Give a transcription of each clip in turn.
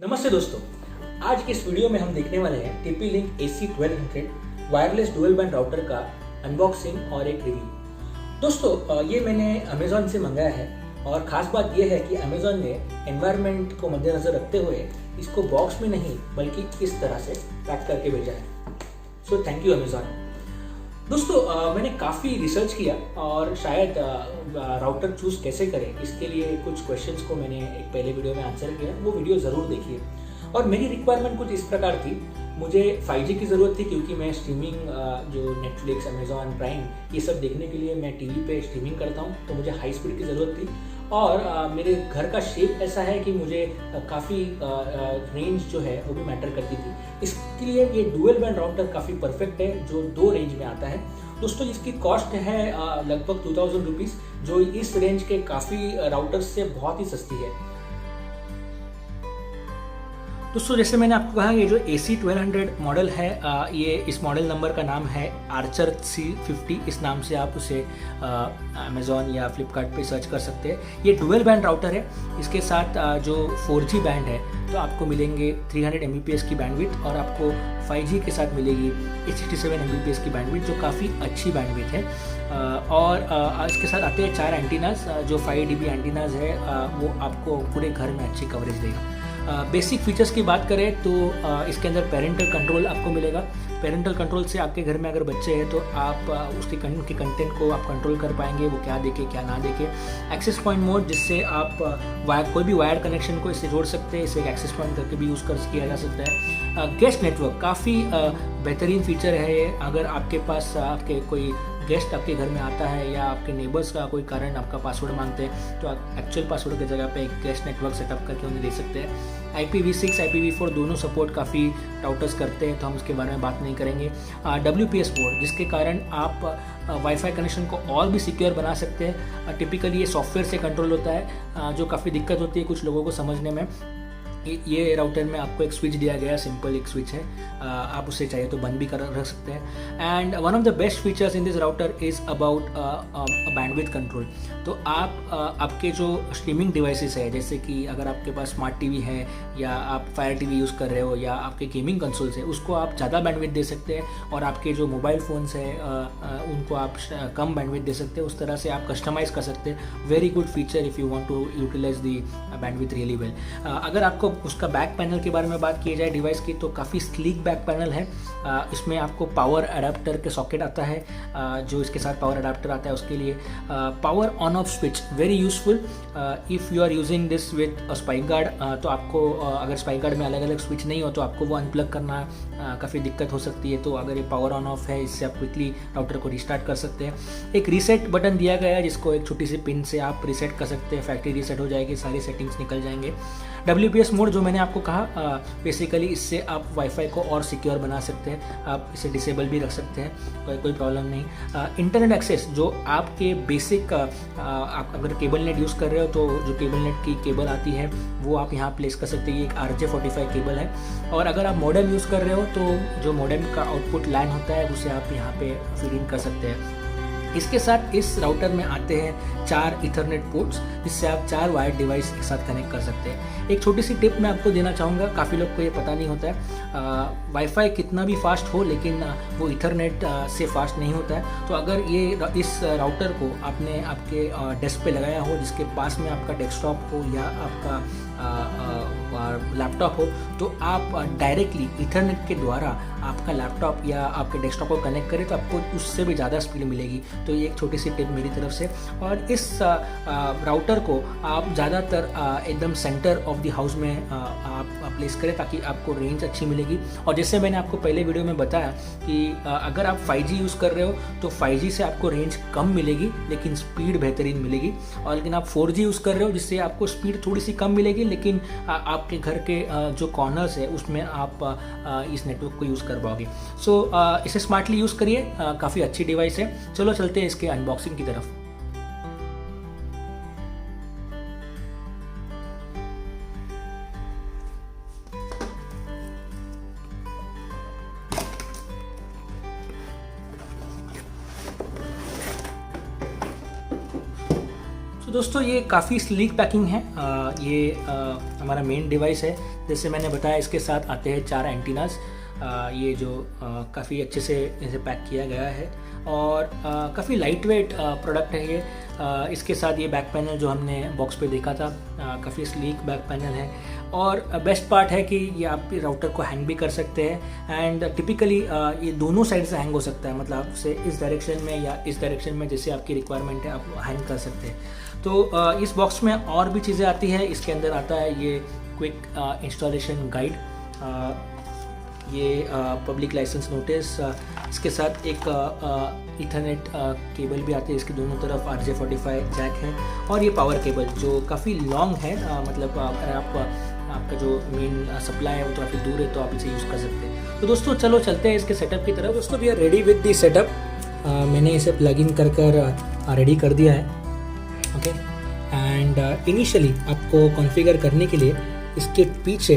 नमस्ते दोस्तों, आज के इस वीडियो में हम देखने वाले हैं TP-Link AC1200 wireless dual band router का अनबॉक्सिंग और एक रिव्यू। दोस्तों, ये मैंने अमेजोन से मंगाया है और ख़ास बात यह है कि अमेजोन ने एनवायरनमेंट को मद्देनज़र रखते हुए इसको बॉक्स में नहीं बल्कि इस तरह से पैक करके भेजा है। So thank you Amazon. दोस्तों, मैंने काफ़ी रिसर्च किया और शायद राउटर चूज़ कैसे करें इसके लिए कुछ क्वेश्चंस को मैंने एक पहले वीडियो में आंसर किया, वो वीडियो ज़रूर देखिए। और मेरी रिक्वायरमेंट कुछ इस प्रकार थी, मुझे 5G की ज़रूरत थी क्योंकि मैं स्ट्रीमिंग जो नेटफ्लिक्स, अमेजॉन प्राइम ये सब देखने के लिए मैं टीवी पे स्ट्रीमिंग करता हूँ, तो मुझे हाई स्पीड की ज़रूरत थी। और मेरे घर का शेप ऐसा है कि मुझे काफ़ी रेंज जो है वो भी मैटर करती थी। इसके लिए ये डुअल बैंड राउटर काफ़ी परफेक्ट है जो 2 रेंज में आता है। दोस्तों, इसकी कॉस्ट है लगभग 2000 रुपीज़, जो इस रेंज के काफ़ी राउटर्स से बहुत ही सस्ती है। दोस्तों, जैसे मैंने आपको कहा, ये जो AC1200 मॉडल है, ये इस मॉडल नंबर का नाम है आर्चर C50। इस नाम से आप उसे अमेजॉन या फ्लिपकार्ट पे सर्च कर सकते हैं। ये डुअल बैंड राउटर है। इसके साथ जो 4G बैंड है तो आपको मिलेंगे 300 Mbps की बैंडविड्थ, और आपको 5G के साथ मिलेगी 67 Mbps की बैंडविड्थ, जो काफ़ी अच्छी बैंडविड्थ है। और इसके साथ आते हैं 4 एंटीनाज, जो 5 dB एंटीनाज है, वो आपको पूरे घर में अच्छी कवरेज देगा। बेसिक फीचर्स की बात करें तो इसके अंदर पेरेंटल कंट्रोल आपको मिलेगा। पेरेंटल कंट्रोल से आपके घर में अगर बच्चे हैं तो आप उसके कंटेंट को आप कंट्रोल कर पाएंगे, वो क्या देखे क्या ना देखे। एक्सेस पॉइंट मोड, जिससे आप कोई भी वायर्ड कनेक्शन को इससे जोड़ सकते हैं, इसे एक एक्सेस पॉइंट करके भी यूज़ किया जा सकता है। गेस्ट नेटवर्क काफ़ी बेहतरीन फीचर है ये। अगर आपके पास आपके कोई गेस्ट आपके घर में आता है या आपके नेबर्स का कोई कारण आपका पासवर्ड मांगते हैं, तो आप एक्चुअल पासवर्ड की जगह पे एक गेस्ट नेटवर्क सेटअप करके उन्हें दे सकते हैं। IPv6, IPv4 दोनों सपोर्ट काफ़ी राउटर्स करते हैं, तो हम उसके बारे में बात नहीं करेंगे। WPS पोर्ट, जिसके कारण आप वाईफाई कनेक्शन को और भी सिक्योर बना सकते हैं। टिपिकली ये सॉफ्टवेयर से कंट्रोल होता है, जो काफ़ी दिक्कत होती है कुछ लोगों को समझने में। ये राउटर में आपको एक स्विच दिया गया है, सिंपल एक स्विच है, आप उसे चाहिए तो बंद भी कर रख सकते हैं। And one of the best features in this router is about bandwidth control. तो आप आपके जो स्ट्रीमिंग डिवाइसेस है, जैसे कि अगर आपके पास स्मार्ट टीवी है या आप फायर टीवी यूज़ कर रहे हो या आपके गेमिंग कंसोल्स है, उसको आप ज़्यादा बैंडविड्थ दे सकते हैं। और आपके जो मोबाइल फ़ोन्स है उनको आप कम बैंडविड्थ दे सकते हैं। उस तरह से आप कस्टमाइज़ कर सकते हैं। Very good feature if you want to utilize the bandwidth really well. अगर आपको उसका बैक पैनल के बारे में बात की जाए डिवाइस की, तो काफ़ी स्लीक बैक पैनल है। इसमें आपको पावर अडाप्टर के सॉकेट आता है, जो इसके साथ पावर अडाप्टर आता है उसके लिए। Power on off switch, very useful if you are using this with spike guard. तो आपको अगर स्पाइक गार्ड में अलग अलग स्विच नहीं हो तो आपको वो अनप्लग करना काफ़ी दिक्कत हो सकती है। तो अगर ये पावर ऑन ऑफ है, इससे आप क्विकली राउटर को रिस्टार्ट कर सकते हैं। एक रीसेट बटन दिया गया है, जिसको एक छोटी सी पिन से आप रीसेट कर सकते हैं। फैक्ट्री रीसेट हो जाएगी, सारी सेटिंग्स निकल जाएंगे। WPS मोड, जो मैंने आपको कहा, बेसिकली इससे आप वाईफाई को और सिक्योर बना सकते हैं। आप इसे डिसेबल भी रख सकते हैं, कोई प्रॉब्लम नहीं। इंटरनेट एक्सेस, जो आपके बेसिक आप अगर केबल नेट यूज़ कर रहे हो तो जो केबल नेट की केबल आती है वो आप यहाँ प्लेस कर सकते हैं। ये एक RJ45 केबल है। और अगर आप मॉडेम यूज़ कर रहे हो तो जो मॉडेम का आउटपुट लाइन होता है उसे आप यहाँ पे फीड इन कर सकते हैं। इसके साथ इस राउटर में आते हैं 4 इथरनेट पोर्ट्स, जिससे आप 4 वायर्ड डिवाइस के साथ कनेक्ट कर सकते हैं। एक छोटी सी टिप मैं आपको देना चाहूँगा, काफ़ी लोग को ये पता नहीं होता है। वाईफाई कितना भी फास्ट हो, लेकिन वो इथरनेट से फास्ट नहीं होता है। तो अगर ये इस राउटर को आपने आपके डेस्क पे लगाया हो, जिसके पास में आपका डेस्कटॉप हो या आपका लैपटॉप हो, तो आप डायरेक्टली इथरनेट के द्वारा आपका लैपटॉप या आपके डेस्कटॉप को कनेक्ट करें तो आपको उससे भी ज़्यादा स्पीड मिलेगी। तो ये एक छोटी सी टिप मेरी तरफ से। और इस राउटर को आप ज़्यादातर एकदम सेंटर ऑफ द हाउस में आप प्लेस करें, ताकि आपको रेंज अच्छी मिलेगी। और जैसे मैंने आपको पहले वीडियो में बताया कि अगर आप 5G यूज़ कर रहे हो तो 5G से आपको रेंज कम मिलेगी लेकिन स्पीड बेहतरीन मिलेगी। और लेकिन आप 4G यूज़ कर रहे हो, जिससे आपको स्पीड थोड़ी सी कम मिलेगी, लेकिन आपके घर के जो कॉर्नर्स है उसमें आप इस नेटवर्क को यूज़ कर पाओगे। सो इसे स्मार्टली यूज़ करिए, काफ़ी अच्छी डिवाइस है। चलो चलते हैं इसके अनबॉक्सिंग की तरफ। तो दोस्तों ये काफ़ी स्लीक पैकिंग है। ये हमारा मेन डिवाइस है। जैसे मैंने बताया इसके साथ आते हैं 4 एंटीनाज। ये जो काफ़ी अच्छे से इसे पैक किया गया है और काफ़ी लाइट वेट प्रोडक्ट है ये। इसके साथ ये बैक पैनल जो हमने बॉक्स पे देखा था, काफ़ी स्लीक बैक पैनल है। और बेस्ट पार्ट है कि ये आप राउटर को हैंग भी कर सकते हैं एंड टिपिकली ये दोनों साइड से हैंग हो सकता है, मतलब आपसे इस डायरेक्शन में या इस डायरेक्शन में जैसे आपकी रिक्वायरमेंट है आप हैंग कर सकते हैं। तो इस बॉक्स में और भी चीज़ें आती है। इसके अंदर आता है ये क्विक इंस्टॉलेशन गाइड, ये पब्लिक लाइसेंस नोटिस, इसके साथ एक इथरनेट केबल भी आती है, इसकी दोनों तरफ RJ45 जैक है और ये पावर केबल जो काफ़ी लॉन्ग है, मतलब अगर आपका जो मेन सप्लाई है वो तो काफ़ी दूर है तो आप इसे यूज़ कर सकते हैं। तो दोस्तों चलो चलते हैं इसके सेटअप की तरफ। दोस्तों we are ready with the setup. मैंने इसे प्लग इन कर रेडी कर दिया है। ओके, एंड इनिशियली आपको कॉन्फ़िगर करने के लिए इसके पीछे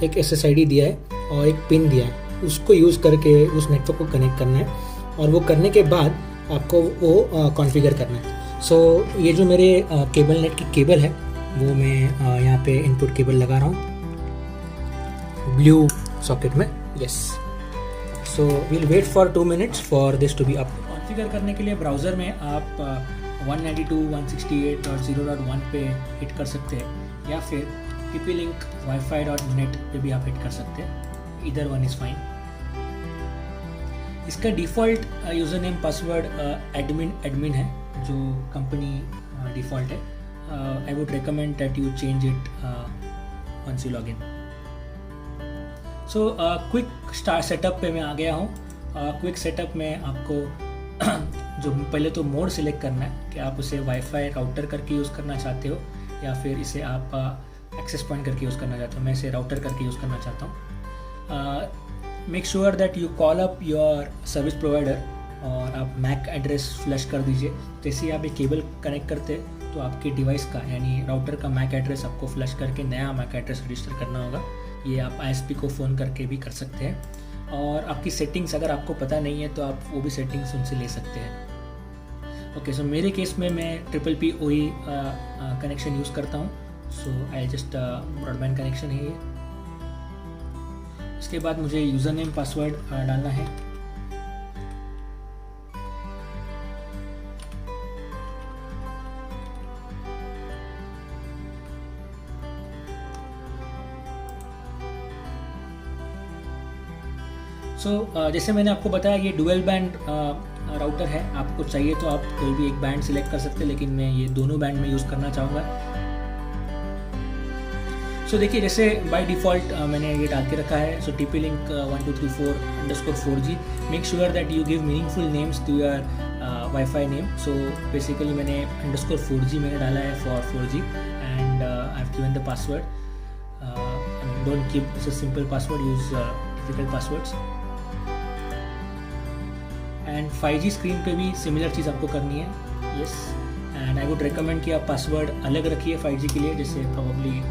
एक SSID दिया है और एक पिन दिया है, उसको यूज़ करके उस नेटवर्क को कनेक्ट करना है और वो करने के बाद आपको वो कॉन्फ़िगर करना है। सो ये जो मेरे केबल नेट की केबल है वो मैं यहाँ पे इनपुट केबल लगा रहा हूँ ब्लू सॉकेट में। Yes, so we'll wait for 2 minutes for this to be up. Configure करने के लिए ब्राउज़र में आप 192.168.0.1 पे हिट कर सकते हैं या फिर TP-Link wifi.net पे भी आप हिट कर सकते हैं। Either one is fine. इसका default user name password admin है जो कंपनी डिफ़ॉल्ट है। I would recommend that you change it once you log in. So quick start setup पे मैं आ गया हूँ। क्विक सेटअप में आपको जो पहले तो मोड सिलेक्ट करना है कि आप उसे वाईफाई राउटर करके यूज़ करना चाहते हो या फिर इसे आप एक्सेस पॉइंट करके यूज़ करना चाहते हो। मैं इसे राउटर करके यूज़ करना चाहता हूँ। Make sure that you call up your service provider और आप मैक एड्रेस फ्लश कर दीजिए। जैसे ही आप एक केबल कनेक्ट करते तो आपके डिवाइस का यानी राउटर का मैक एड्रेस आपको फ्लश करके नया मैक एड्रेस रजिस्टर करना होगा। ये आप ISP को फ़ोन करके भी कर सकते हैं और आपकी सेटिंग्स अगर आपको पता नहीं है तो आप वो भी सेटिंग्स उनसे ले सकते हैं। ओके, सो मेरे केस में मैं PPP OE कनेक्शन यूज़ करता हूँ। सो आई जस्ट ब्रॉडबैंड कनेक्शन है ये। इसके बाद मुझे यूज़र नेम पासवर्ड डालना है। जैसे मैंने आपको बताया ये डुअल बैंड राउटर है। आपको चाहिए तो आप कोई भी एक बैंड सिलेक्ट कर सकते हैं, लेकिन मैं ये दोनों बैंड में यूज़ करना चाहूँगा। देखिए जैसे बाय डिफ़ॉल्ट मैंने ये डाल के रखा है। TP-Link 1234_4G। Make sure that you give meaningful names to your WiFi name. Basically मैंने _4G मैंने डाला है for 4G and I have given the password. Don't keep a simple password, use difficult passwords. And 5G screen पे भी similar चीज़ आपको करनी है। Yes, and I would recommend कि आप पासवर्ड अलग रखिए 5G के लिए, जैसे probably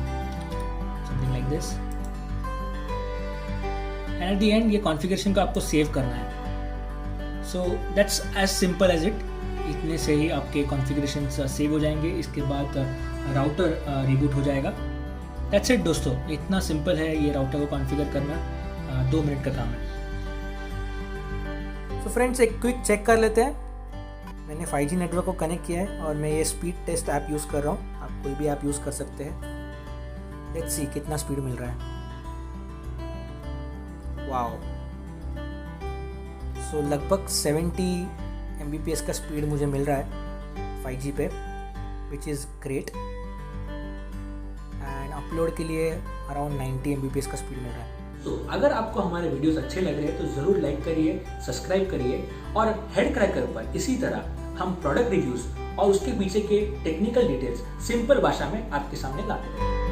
something like this. And at the end ये कॉन्फ़िगरेशन को आपको सेव करना है। So that's as simple as it. इतने से ही आपके कॉन्फ़िगरेशन सेव हो जाएंगे। इसके बाद राउटर रिबूट हो जाएगा। दैट्स इट दोस्तों, इतना सिंपल है ये राउटर को कॉन्फ़िगर करना। 2 मिनट का काम है। तो फ्रेंड्स एक क्विक चेक कर लेते हैं। मैंने 5G नेटवर्क को कनेक्ट किया है और मैं ये स्पीड टेस्ट ऐप यूज़ कर रहा हूँ। आप कोई भी ऐप यूज़ कर सकते हैं। लेट्स सी कितना स्पीड मिल रहा है। वाओ, सो लगभग 70 Mbps का स्पीड मुझे मिल रहा है 5G पे, which is great. And upload के लिए अराउंड 90 Mbps का स्पीड मिल रहा है। तो अगर आपको हमारे वीडियोस अच्छे लग रहे हैं तो ज़रूर लाइक करिए, सब्सक्राइब करिए और हेड क्रैकर पर इसी तरह हम प्रोडक्ट रिव्यूज़ और उसके पीछे के टेक्निकल डिटेल्स सिंपल भाषा में आपके सामने लाते हैं।